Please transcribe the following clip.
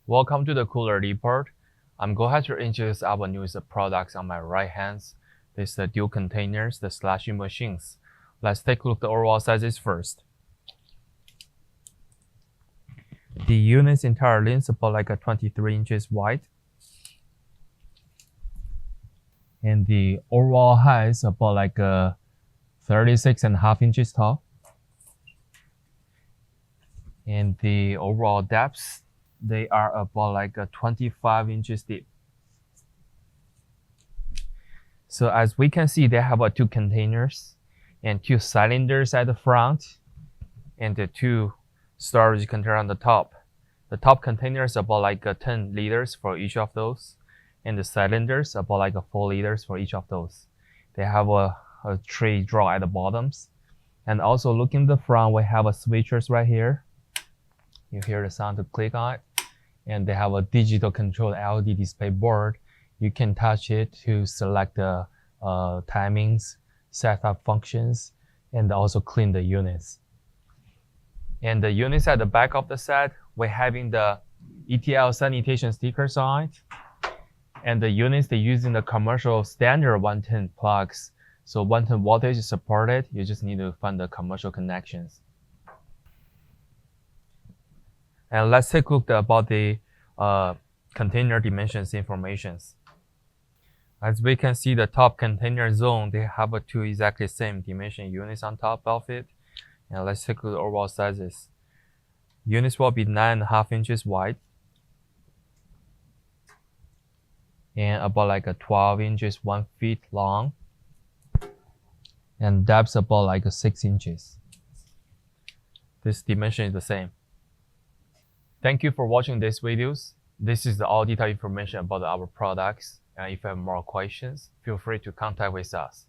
Welcome to the Cooler Report. I'm going to introduce our newest products on my right hand. This is the dual containers, the Slush machines. Let's take a look at the overall sizes first. The unit's entire length is about like a 23 inches wide. And the overall height is about like a 36.5 inches tall. And the overall depths, they are about like a 25 inches deep. So as we can see, they have two containers and two cylinders at the front and the two storage containers on the top. The top container is about like 10 liters for each of those, and the cylinders about like 4 liters for each of those. They have a tray drawer at the bottoms. And also looking at the front, we have a switchers right here. You hear the sound to click on it. And they have a digital control LED display board. You can touch it to select the timings, set up functions, and also clean the units. And the units at the back of the set, we're having the ETL sanitation stickers on it. And the units, they're using the commercial standard 110 plugs. So 110 voltage is supported. You just need to find the commercial connections. And let's take a look about the container dimensions informations. As we can see, the top container zone, they have two exactly same dimension units on top of it. And let's take a look at the overall sizes. Units will be 9.5 inches wide and about like a 12 inches 1 feet long, and depth about like 6 inches. This dimension is the same. Thank you for watching these videos. This is all detailed information about our products. And if you have more questions, feel free to contact with us.